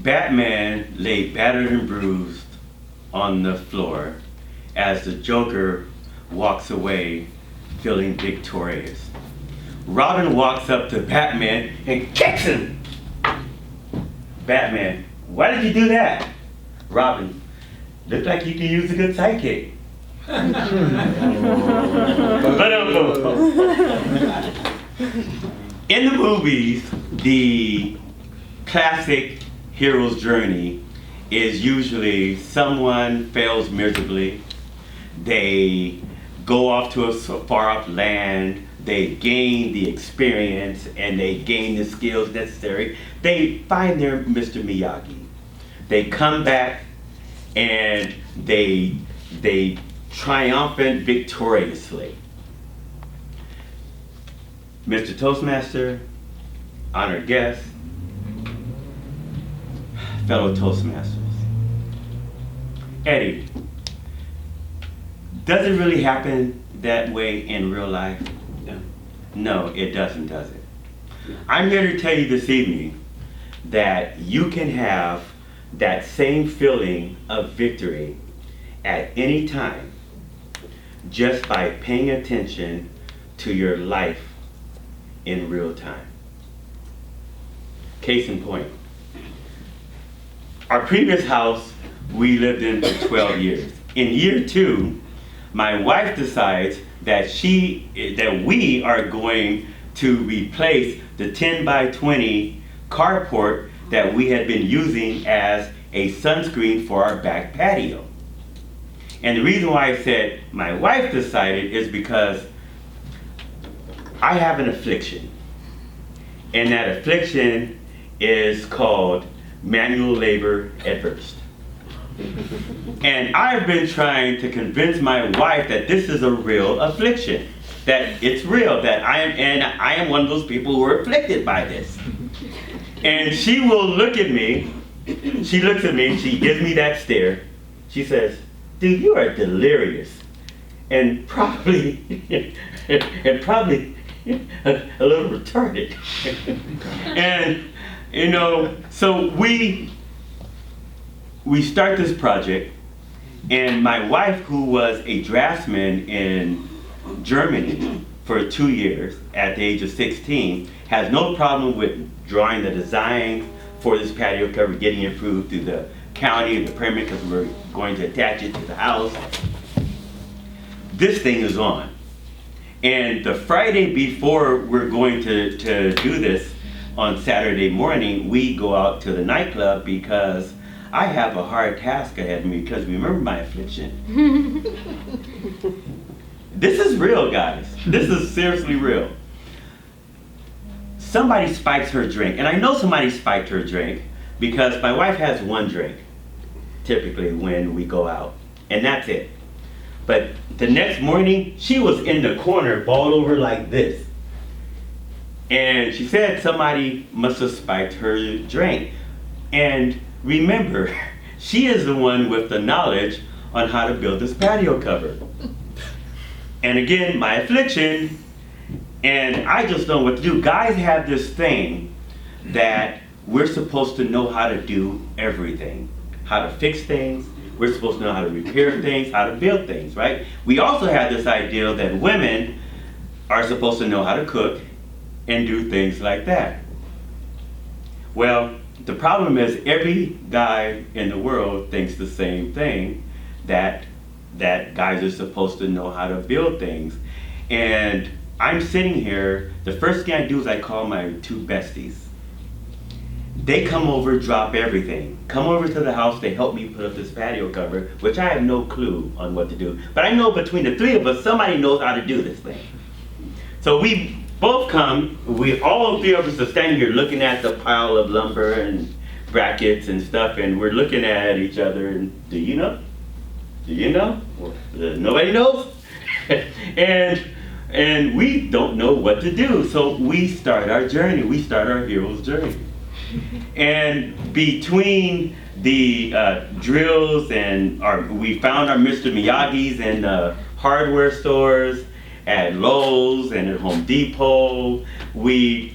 Batman lay battered and bruised on the floor as the Joker walks away feeling victorious. Robin walks up to Batman and kicks him. Batman, why did you do that? Robin, looked like you could use a good sidekick. In the movies, the classic hero's journey is usually someone fails miserably, they go off to a far off land, they gain the experience and they gain the skills necessary. They find their Mr. Miyagi. They come back and they triumphant victoriously. Mr. Toastmaster, honored guests, fellow Toastmasters. Eddie, does it really happen that way in real life? No. No, it doesn't, does it? I'm here to tell you this evening that you can have that same feeling of victory at any time just by paying attention to your life in real time. Case in point, our previous house we lived in for 12 years. In year 2, my wife decides that we are going to replace the 10 by 20 carport that we had been using as a sunscreen for our back patio. And the reason why I said my wife decided is because I have an affliction. And that affliction is called manual labor adverse. And I've been trying to convince my wife that this is a real affliction, that it's real, that I am one of those people who are afflicted by this. And she will look at me, she looks at me, she gives me that stare. She says, dude, you are delirious. And probably a little retarded. And, so we start this project, and my wife, who was a draftsman in Germany for 2 years at the age of 16, has no problem with drawing the design for this patio cover, getting it approved through the county, the permit, because we're going to attach it to the house. This thing is on. And the Friday before we're going to do this, on Saturday morning, we go out to the nightclub because I have a hard task ahead of me, because remember my affliction. This is real, guys. This is seriously real. Somebody spikes her drink, and I know somebody spiked her drink because my wife has one drink, typically when we go out, and that's it. But the next morning, she was in the corner, balled over like this. And she said somebody must have spiked her drink. And remember, she is the one with the knowledge on how to build this patio cover. And again, my affliction, and I just don't know what to do. Guys have this thing that we're supposed to know how to do everything. How to fix things, we're supposed to know how to repair things, how to build things, right? We also have this idea that women are supposed to know how to cook and do things like that. Well, the problem is every guy in the world thinks the same thing, that guys are supposed to know how to build things. And I'm sitting here, the first thing I do is I call my 2 besties. They come over, drop everything. Come over to the house, they help me put up this patio cover, which I have no clue on what to do. But I know between the 3 of us, somebody knows how to do this thing. So we both come, all 3 of us are standing here looking at the pile of lumber and brackets and stuff, and we're looking at each other, and do you know? Do you know? Nobody knows? and we don't know what to do. So we start our journey, we start our hero's journey. And between the drills and we found our Mr. Miyagi's in the hardware stores, at Lowe's and at Home Depot. We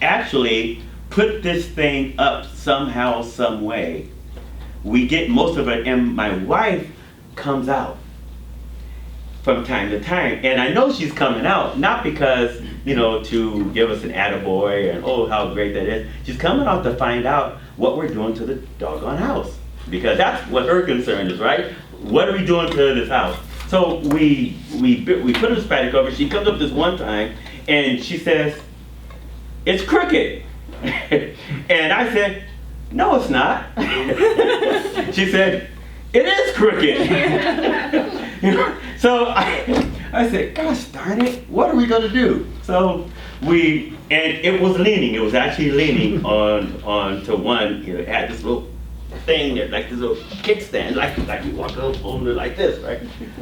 actually put put this thing up somehow, some way. We get most of it, and my wife comes out from time to time. And I know she's coming out, not because, to give us an attaboy and, oh, how great that is. She's coming out to find out what we're doing to the doggone house. Because that's what her concern is, right? What are we doing to this house? So we put a spattic cover. She comes up this one time, and she says, "It's crooked." And I said, "No, it's not." She said, "It is crooked." So I said, "Gosh darn it, what are we gonna do?" So and it was leaning. It was actually leaning on to one. It had this little thing there, like this little kickstand, like you walk up on it like this, right?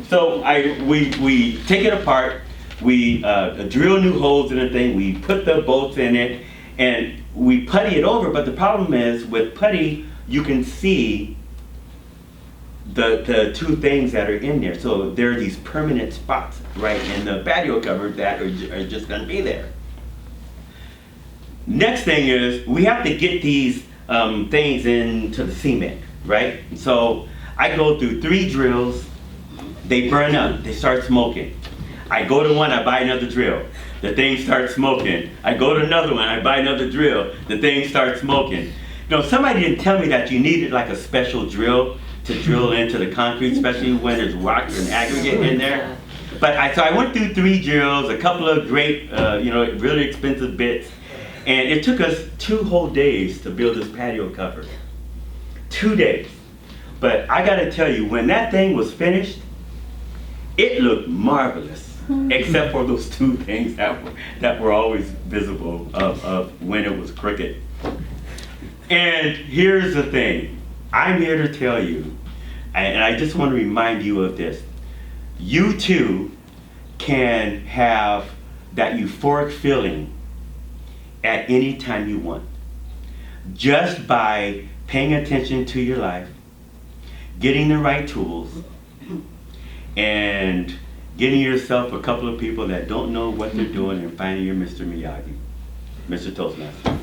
So we take it apart. We drill new holes in the thing. We put the bolts in it, and we putty it over. But the problem is with putty, you can see the two things that are in there. So there are these permanent spots, right, in the patio cover that are just going to be there. Next thing is we have to get these things into the cement, right? So I go through 3 drills. They burn up. They start smoking. I go to one, I buy another drill. The thing starts smoking. I go to another one, I buy another drill. The thing starts smoking. Somebody didn't tell me that you needed like a special drill to drill into the concrete, especially when there's rocks and aggregate in there. But so I went through 3 drills, a couple of great, really expensive bits, and it took us 2 whole days to build this patio cover. 2 days. But I gotta tell you, when that thing was finished, it looked marvelous. Except for those 2 things that were always visible of when it was crooked. And here's the thing. I'm here to tell you, and I just want to remind you of this. You too can have that euphoric feeling at any time you want. Just by paying attention to your life, getting the right tools, and getting yourself a couple of people that don't know what they're doing and finding your Mr. Miyagi, Mr. Toastmaster.